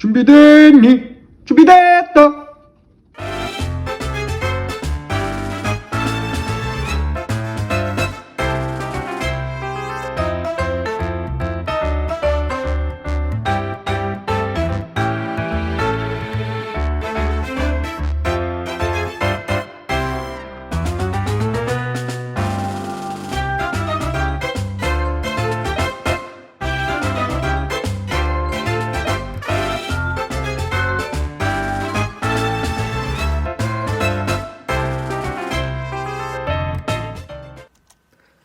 준비됐니? 준비됐다.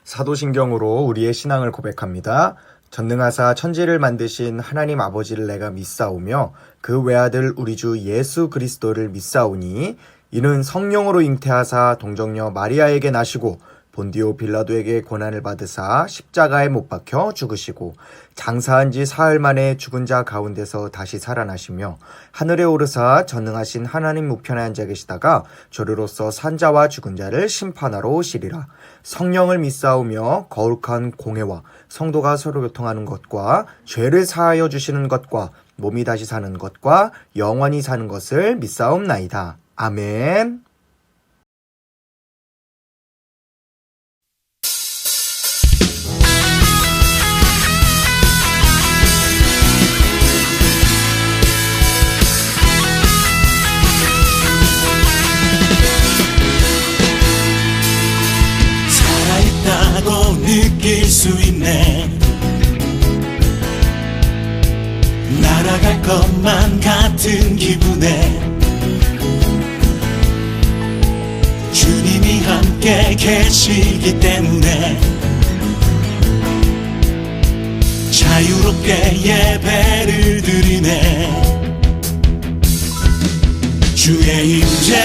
사도신경으로 우리의 신앙을 고백합니다. 전능하사 천지를 만드신 하나님 아버지를 내가 믿사오며 그 외아들 우리 주 예수 그리스도를 믿사오니 이는 성령으로 잉태하사 동정녀 마리아에게 나시고 본디오 빌라도에게 고난을 받으사 십자가에 못 박혀 죽으시고 장사한 지 사흘 만에 죽은 자 가운데서 다시 살아나시며 하늘에 오르사 전능하신 하나님 우편에 앉아 계시다가 저리로서 산 자와 죽은 자를 심판하러 오시리라. 성령을 믿사오며 거룩한 공회와 성도가 서로 교통하는 것과 죄를 사하여 주시는 것과 몸이 다시 사는 것과 영원히 사는 것을 믿사옵나이다. 아멘. 느낄 수 있네. 날아갈 것만 같은 기분에 주님이 함께 계시기 때문에 자유롭게 예배를 드리네. 주의 임재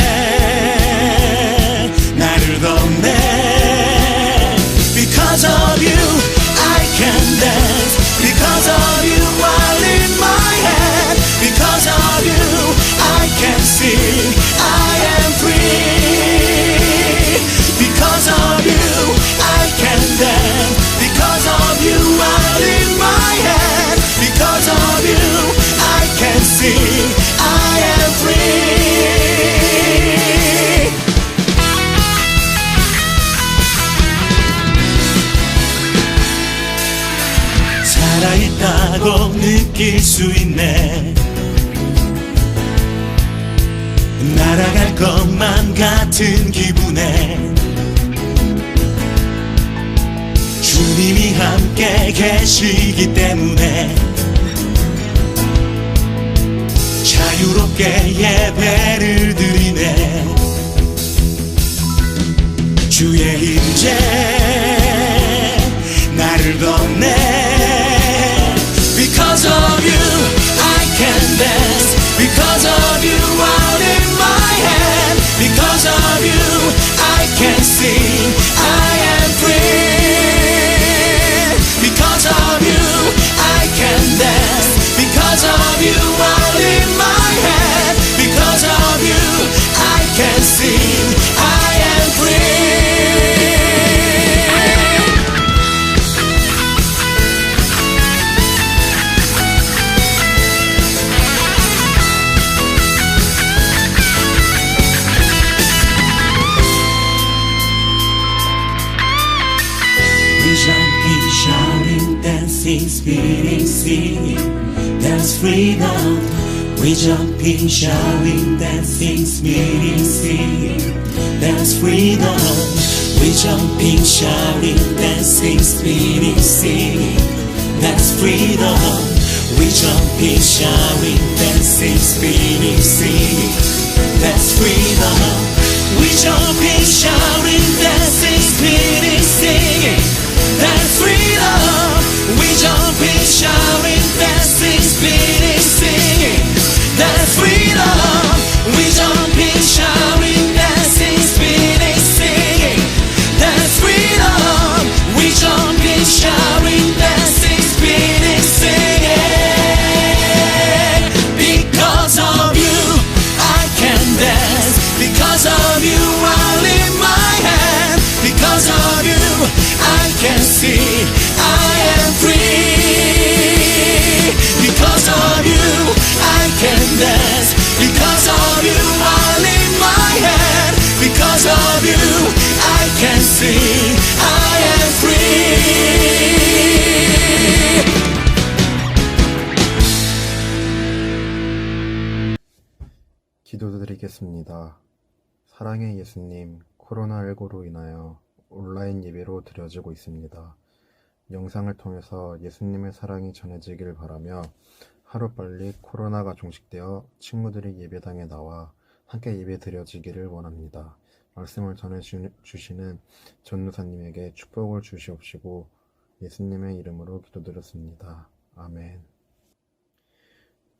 나를 덮네. Because of you, I can dance. Because of you, I lift my hand. Because of you, I can sing. I am free. Because of you, I can dance. Because of you, I lift my hand. Because of you, I can sing. I am free. 살아있다고 느낄 수 있네. 날아갈 것만 같은 기분에 주님이 함께 계시기 때문에 자유롭게 예배를 드리네. 주의 임재 나를 덮네. Because of you, I can dance. Because of you, I lift my hand. Because of you, I can sing. I am free. Because of you, I can dance. Because of you, I lift my hand. Because of you, I can sing. I am free. Jumping, shouting, dancing, spinning, singing, that's freedom. We jumping, shouting, dancing, spinning, singing, that's freedom. We jumping, shouting, dancing, spinning, singing, that's freedom. We jumping, shouting, dancing, spinning, singing, that's freedom. We jumping, shouting, dancing, spinning, singing, that's freedom. We jumping, shouting, dancing, spinning, singing, that's freedom. We jumping, shouting, dancing, spinning, singing, that's freedom. We jumping, shouting, dancing, spinning, singing. Because of you, of you, I can sing, I am free. 기도드리겠습니다. 사랑의 예수님, 코로나19로 인하여 온라인 예배로 드려지고 있습니다. 영상을 통해서 예수님의 사랑이 전해지길 바라며 하루빨리 코로나가 종식되어 친구들이 예배당에 나와 함께 예배 드려지기를 원합니다. 말씀을 전해주시는 전도사님에게 축복을 주시옵시고 예수님의 이름으로 기도드렸습니다. 아멘.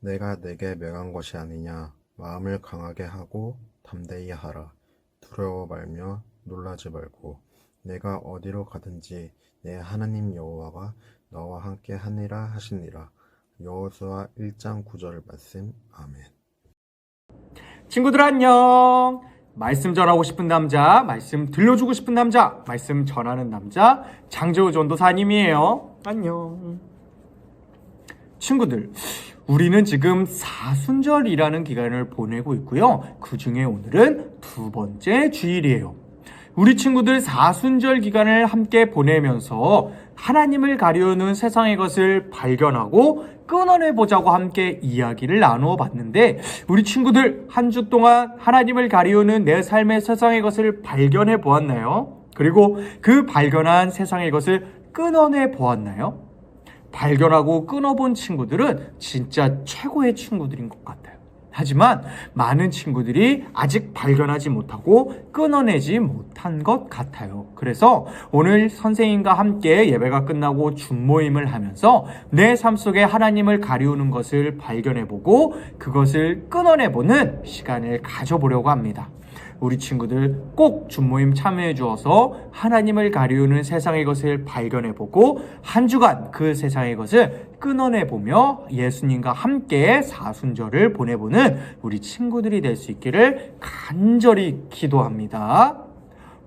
내가 내게 명한 것이 아니냐. 마음을 강하게 하고 담대히 하라. 두려워 말며 놀라지 말고 내가 어디로 가든지 내 하나님 여호와가 너와 함께 하니라 하시니라. 여호수아 1장 9절 말씀. 아멘. 친구들 안녕. 말씀 전하고 싶은 남자, 말씀 들려주고 싶은 남자, 말씀 전하는 남자 장재호 전도사님이에요. 안녕. 친구들, 우리는 지금 사순절이라는 기간을 보내고 있고요. 그 중에 오늘은 두 번째 주일이에요. 우리 친구들 사순절 기간을 함께 보내면서 하나님을 가리우는 세상의 것을 발견하고 끊어내보자고 함께 이야기를 나누어 봤는데, 우리 친구들 한 주 동안 하나님을 가리우는 내 삶의 세상의 것을 발견해 보았나요? 그리고 그 발견한 세상의 것을 끊어내 보았나요? 발견하고 끊어본 친구들은 진짜 최고의 친구들인 것 같아요. 하지만 많은 친구들이 아직 발견하지 못하고 끊어내지 못한 것 같아요. 그래서 오늘 선생님과 함께 예배가 끝나고 줌모임을 하면서 내 삶 속에 하나님을 가리우는 것을 발견해보고 그것을 끊어내보는 시간을 가져보려고 합니다. 우리 친구들 꼭 줌모임 참여해 주어서 하나님을 가리우는 세상의 것을 발견해보고 한 주간 그 세상의 것을 끊어내보며 예수님과 함께 사순절을 보내보는 우리 친구들이 될 수 있기를 간절히 기도합니다.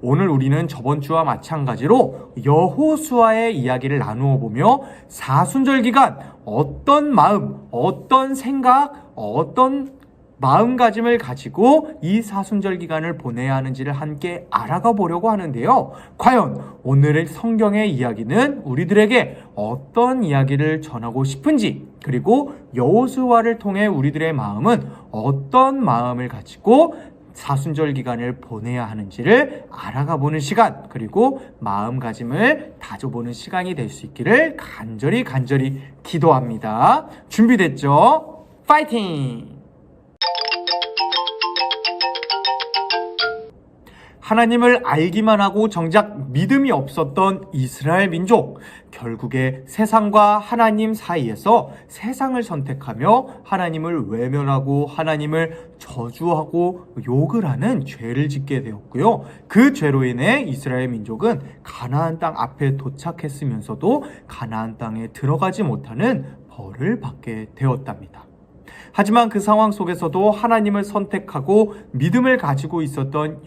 오늘 우리는 저번 주와 마찬가지로 여호수아의 이야기를 나누어 보며 사순절 기간 어떤 마음, 어떤 생각, 어떤 마음가짐을 가지고 이 사순절 기간을 보내야 하는지를 함께 알아가 보려고 하는데요. 과연 오늘의 성경의 이야기는 우리들에게 어떤 이야기를 전하고 싶은지, 그리고 여호수아를 통해 우리들의 마음은 어떤 마음을 가지고 사순절 기간을 보내야 하는지를 알아가 보는 시간, 그리고 마음가짐을 다져보는 시간이 될 수 있기를 간절히 기도합니다. 준비됐죠? 파이팅! 하나님을 알기만 하고 정작 믿음이 없었던 이스라엘 민족, 결국에 세상과 하나님 사이에서 세상을 선택하며 하나님을 외면하고 하나님을 저주하고 욕을 하는 죄를 짓게 되었고요. 그 죄로 인해 이스라엘 민족은 가나안 땅 앞에 도착했으면서도 가나안 땅에 들어가지 못하는 벌을 받게 되었답니다. 하지만 그 상황 속에서도 하나님을 선택하고 믿음을 가지고 있었던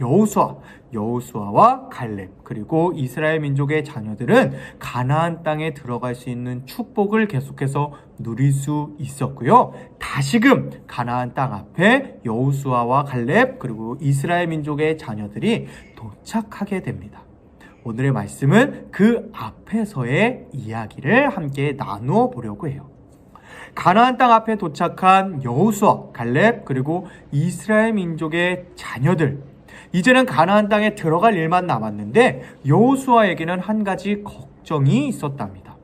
여호수아와 갈렙, 그리고 이스라엘 민족의 자녀들은 가나안 땅에 들어갈 수 있는 축복을 계속해서 누릴 수 있었고요. 다시금 가나안 땅 앞에 여호수아와 갈렙, 그리고 이스라엘 민족의 자녀들이 도착하게 됩니다. 오늘의 말씀은 그 앞에서의 이야기를 함께 나누어 보려고 해요. 가나안 땅 앞에 도착한 여호수아, 갈렙, 그리고 이스라엘 민족의 자녀들, 이제는 가나안 땅에 들어갈 일만 남았는데 여호수아에게는 한 가지 걱정이 있었답니다.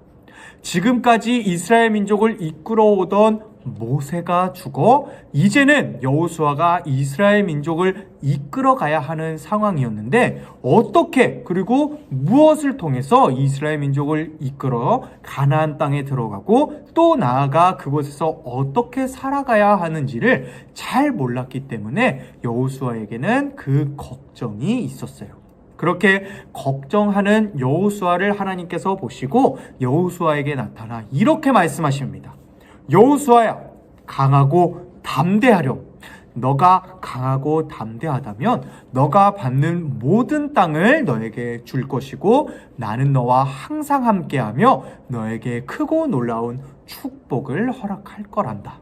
지금까지 이스라엘 민족을 이끌어오던 모세가 죽어 이제는 여호수아가 이스라엘 민족을 이끌어가야 하는 상황이었는데, 어떻게, 그리고 무엇을 통해서 이스라엘 민족을 이끌어 가나안 땅에 들어가고 또 나아가 그곳에서 어떻게 살아가야 하는지를 잘 몰랐기 때문에 여호수아에게는 그 걱정이 있었어요. 그렇게 걱정하는 여호수아를 하나님께서 보시고 여호수아에게 나타나 이렇게 말씀하십니다. 여호수아야, 강하고 담대하렴. 너가 강하고 담대하다면 너가 받는 모든 땅을 너에게 줄 것이고 나는 너와 항상 함께하며 너에게 크고 놀라운 축복을 허락할 거란다.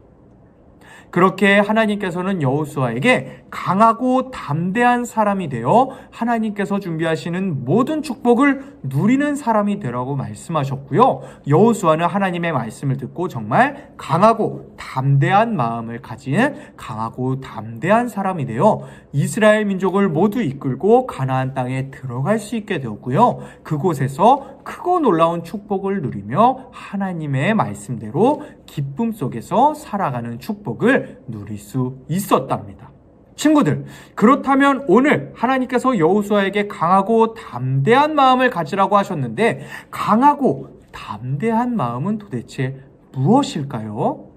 그렇게 하나님께서는 여호수아에게 강하고 담대한 사람이 되어 하나님께서 준비하시는 모든 축복을 누리는 사람이 되라고 말씀하셨고요. 여호수아는 하나님의 말씀을 듣고 정말 강하고 담대한 마음을 가진 강하고 담대한 사람이 되어 이스라엘 민족을 모두 이끌고 가나안 땅에 들어갈 수 있게 되었고요. 그곳에서 크고 놀라운 축복을 누리며 하나님의 말씀대로 기쁨 속에서 살아가는 축복을 누릴 수 있었답니다. 친구들, 그렇다면 오늘 하나님께서 여호수아에게 강하고 담대한 마음을 가지라고 하셨는데 강하고 담대한 마음은 도대체 무엇일까요?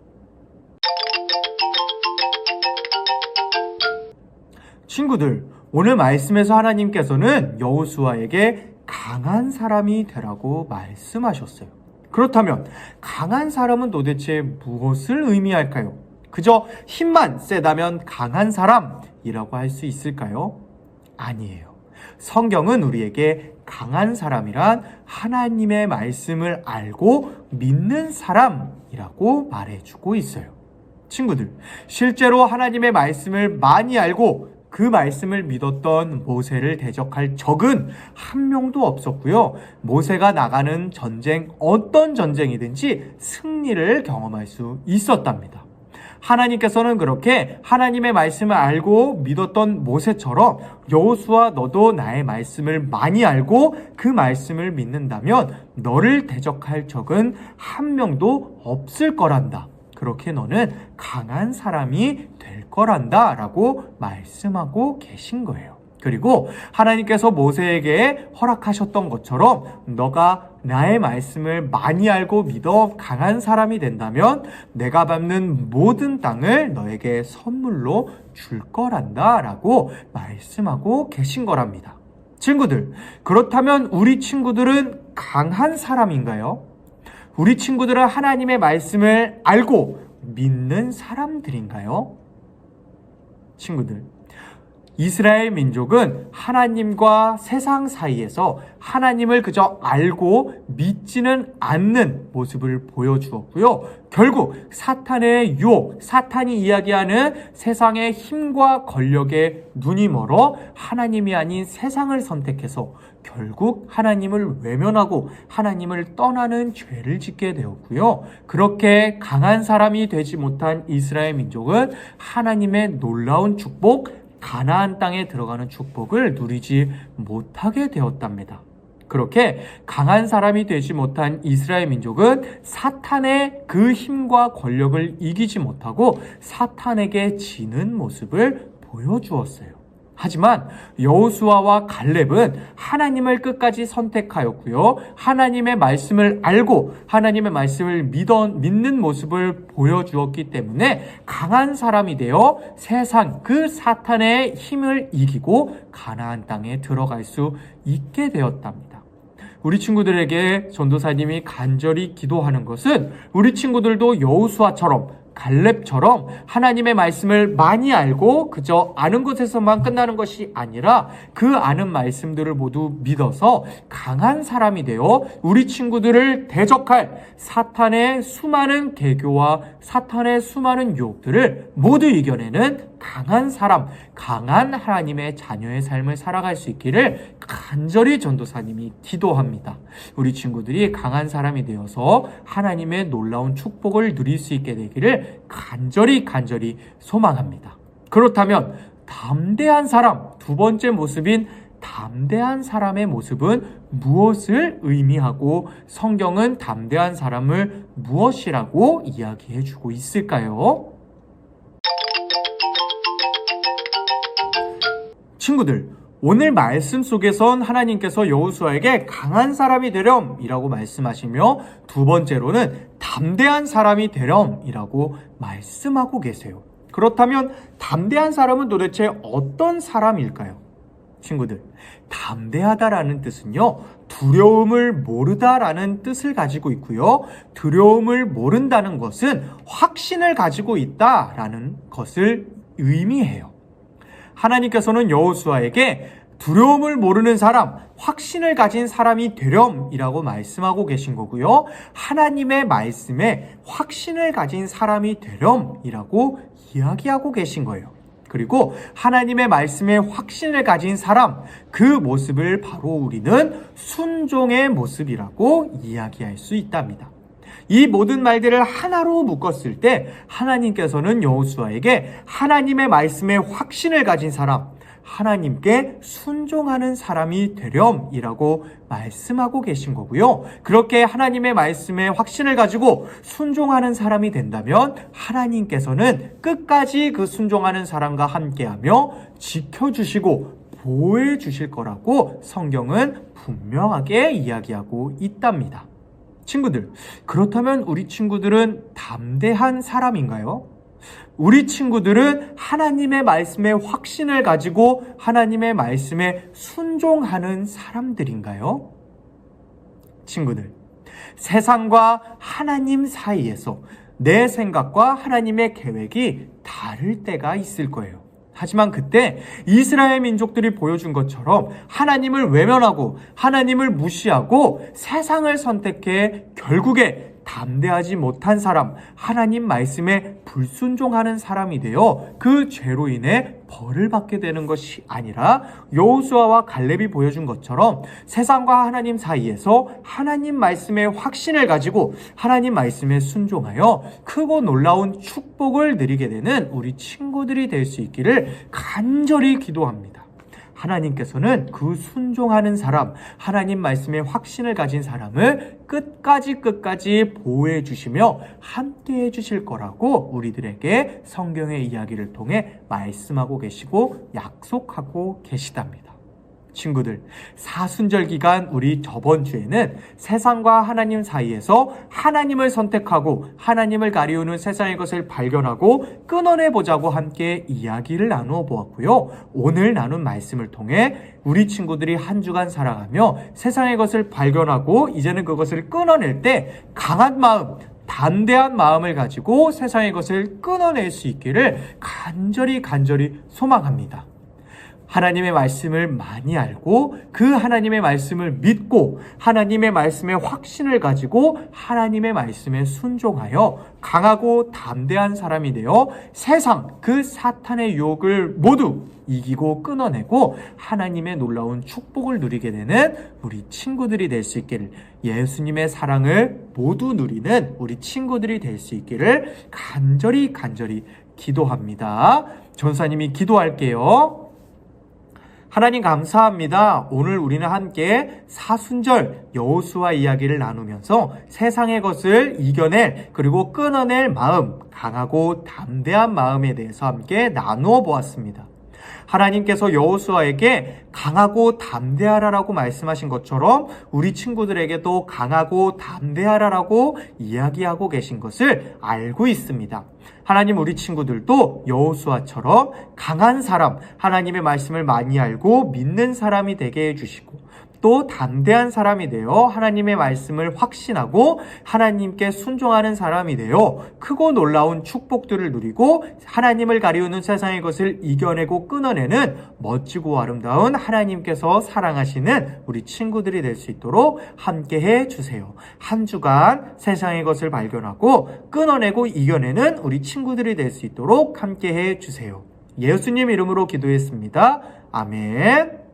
친구들, 오늘 말씀에서 하나님께서는 여호수아에게 강한 사람이 되라고 말씀하셨어요. 그렇다면 강한 사람은 도대체 무엇을 의미할까요? 그저 힘만 세다면 강한 사람이라고 할 수 있을까요? 아니에요. 성경은 우리에게 강한 사람이란 하나님의 말씀을 알고 믿는 사람이라고 말해주고 있어요. 친구들, 실제로 하나님의 말씀을 많이 알고 그 말씀을 믿었던 모세를 대적할 적은 한 명도 없었고요. 모세가 나가는 전쟁, 어떤 전쟁이든지 승리를 경험할 수 있었답니다. 하나님께서는 그렇게 하나님의 말씀을 알고 믿었던 모세처럼 여호수아, 너도 나의 말씀을 많이 알고 그 말씀을 믿는다면 너를 대적할 적은 한 명도 없을 거란다. 그렇게 너는 강한 사람이 될 거란다 라고 말씀하고 계신 거예요. 그리고 하나님께서 모세에게 허락하셨던 것처럼 너가 나의 말씀을 많이 알고 믿어 강한 사람이 된다면 내가 밟는 모든 땅을 너에게 선물로 줄 거란다 라고 말씀하고 계신 거랍니다. 친구들, 그렇다면 우리 친구들은 강한 사람인가요? 우리 친구들은 하나님의 말씀을 알고 믿는 사람들인가요? 친구들, 이스라엘 민족은 하나님과 세상 사이에서 하나님을 그저 알고 믿지는 않는 모습을 보여주었고요. 결국 사탄의 유혹, 사탄이 이야기하는 세상의 힘과 권력에 눈이 멀어 하나님이 아닌 세상을 선택해서 결국 하나님을 외면하고 하나님을 떠나는 죄를 짓게 되었고요. 그렇게 강한 사람이 되지 못한 이스라엘 민족은 하나님의 놀라운 축복, 가나안 땅에 들어가는 축복을 누리지 못하게 되었답니다. 그렇게 강한 사람이 되지 못한 이스라엘 민족은 사탄의 그 힘과 권력을 이기지 못하고 사탄에게 지는 모습을 보여주었어요. 하지만 여호수아와 갈렙은 하나님을 끝까지 선택하였고요. 하나님의 말씀을 알고 하나님의 말씀을 믿는 모습을 보여주었기 때문에 강한 사람이 되어 세상 그 사탄의 힘을 이기고 가나안 땅에 들어갈 수 있게 되었답니다. 우리 친구들에게 전도사님이 간절히 기도하는 것은 우리 친구들도 여호수아처럼 갈렙처럼 하나님의 말씀을 많이 알고 그저 아는 것에서만 끝나는 것이 아니라 그 아는 말씀들을 모두 믿어서 강한 사람이 되어 우리 친구들을 대적할 사탄의 수많은 계교와 사탄의 수많은 유혹들을 모두 이겨내는 강한 사람, 강한 하나님의 자녀의 삶을 살아갈 수 있기를 간절히 전도사님이 기도합니다. 우리 친구들이 강한 사람이 되어서 하나님의 놀라운 축복을 누릴 수 있게 되기를 간절히 소망합니다. 그렇다면 담대한 사람, 두 번째 모습인 담대한 사람의 모습은 무엇을 의미하고 성경은 담대한 사람을 무엇이라고 이야기해 주고 있을까요? 친구들, 오늘 말씀 속에선 하나님께서 여호수아에게 강한 사람이 되렴이라고 말씀하시며 두 번째로는 담대한 사람이 되렴이라고 말씀하고 계세요. 그렇다면 담대한 사람은 도대체 어떤 사람일까요? 친구들, 담대하다라는 뜻은요, 두려움을 모르다라는 뜻을 가지고 있고요. 두려움을 모른다는 것은 확신을 가지고 있다라는 것을 의미해요. 하나님께서는 여호수아에게 두려움을 모르는 사람, 확신을 가진 사람이 되렴이라고 말씀하고 계신 거고요. 하나님의 말씀에 확신을 가진 사람이 되렴이라고 이야기하고 계신 거예요. 그리고 하나님의 말씀에 확신을 가진 사람, 그 모습을 바로 우리는 순종의 모습이라고 이야기할 수 있답니다. 이 모든 말들을 하나로 묶었을 때 하나님께서는 여호수아에게 하나님의 말씀에 확신을 가진 사람, 하나님께 순종하는 사람이 되렴이라고 말씀하고 계신 거고요. 그렇게 하나님의 말씀에 확신을 가지고 순종하는 사람이 된다면 하나님께서는 끝까지 그 순종하는 사람과 함께하며 지켜주시고 보호해 주실 거라고 성경은 분명하게 이야기하고 있답니다. 친구들, 그렇다면 우리 친구들은 담대한 사람인가요? 우리 친구들은 하나님의 말씀에 확신을 가지고 하나님의 말씀에 순종하는 사람들인가요? 친구들, 세상과 하나님 사이에서 내 생각과 하나님의 계획이 다를 때가 있을 거예요. 하지만 그때 이스라엘 민족들이 보여준 것처럼 하나님을 외면하고 하나님을 무시하고 세상을 선택해 결국에 담대하지 못한 사람, 하나님 말씀에 불순종하는 사람이 되어 그 죄로 인해 벌을 받게 되는 것이 아니라 여호수아와 갈렙이 보여준 것처럼 세상과 하나님 사이에서 하나님 말씀에 확신을 가지고 하나님 말씀에 순종하여 크고 놀라운 축복을 누리게 되는 우리 친구들이 될 수 있기를 간절히 기도합니다. 하나님께서는 그 순종하는 사람, 하나님 말씀에 확신을 가진 사람을 끝까지 보호해 주시며 함께 해 주실 거라고 우리들에게 성경의 이야기를 통해 말씀하고 계시고 약속하고 계시답니다. 친구들, 사순절 기간 우리 저번 주에는 세상과 하나님 사이에서 하나님을 선택하고 하나님을 가리우는 세상의 것을 발견하고 끊어내보자고 함께 이야기를 나누어 보았고요. 오늘 나눈 말씀을 통해 우리 친구들이 한 주간 살아가며 세상의 것을 발견하고 이제는 그것을 끊어낼 때 강한 마음, 담대한 마음을 가지고 세상의 것을 끊어낼 수 있기를 간절히 소망합니다. 하나님의 말씀을 많이 알고 그 하나님의 말씀을 믿고 하나님의 말씀에 확신을 가지고 하나님의 말씀에 순종하여 강하고 담대한 사람이 되어 세상 그 사탄의 유혹을 모두 이기고 끊어내고 하나님의 놀라운 축복을 누리게 되는 우리 친구들이 될 수 있기를, 예수님의 사랑을 모두 누리는 우리 친구들이 될 수 있기를 간절히 기도합니다. 전사님이 기도할게요. 하나님 감사합니다. 오늘 우리는 함께 사순절 여호수아 이야기를 나누면서 세상의 것을 이겨낼 그리고 끊어낼 마음, 강하고 담대한 마음에 대해서 함께 나누어 보았습니다. 하나님께서 여호수아에게 강하고 담대하라라고 말씀하신 것처럼 우리 친구들에게도 강하고 담대하라라고 이야기하고 계신 것을 알고 있습니다. 하나님, 우리 친구들도 여호수아처럼 강한 사람, 하나님의 말씀을 많이 알고 믿는 사람이 되게 해주시고 또 담대한 사람이 되어 하나님의 말씀을 확신하고 하나님께 순종하는 사람이 되어 크고 놀라운 축복들을 누리고 하나님을 가리우는 세상의 것을 이겨내고 끊어내는 멋지고 아름다운 하나님께서 사랑하시는 우리 친구들이 될 수 있도록 함께해 주세요. 한 주간 세상의 것을 발견하고 끊어내고 이겨내는 우리 친구들이 될 수 있도록 함께해 주세요. 예수님 이름으로 기도했습니다. 아멘.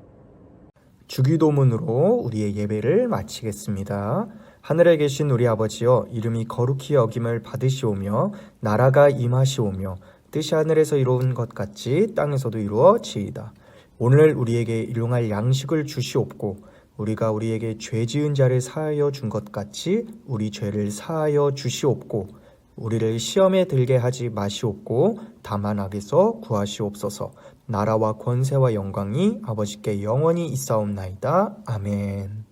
주기도문으로 우리의 예배를 마치겠습니다. 하늘에 계신 우리 아버지여, 이름이 거룩히 여김을 받으시오며 나라가 임하시오며 뜻이 하늘에서 이루어진 것 같이 땅에서도 이루어지이다. 오늘 우리에게 일용할 양식을 주시옵고 우리가 우리에게 죄 지은 자를 사하여 준 것 같이 우리 죄를 사하여 주시옵고 우리를 시험에 들게 하지 마시옵고 다만 악에서 구하시옵소서. 나라와 권세와 영광이 아버지께 영원히 있사옵나이다. 아멘.